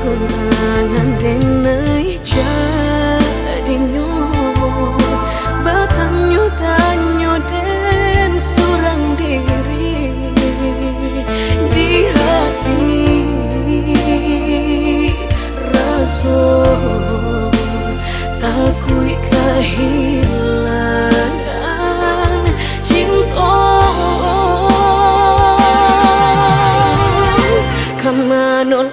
Kurangan denai jadinya Batanyo tanyo den surang diri Di hati rasa takui kehilangan cinta Kamanol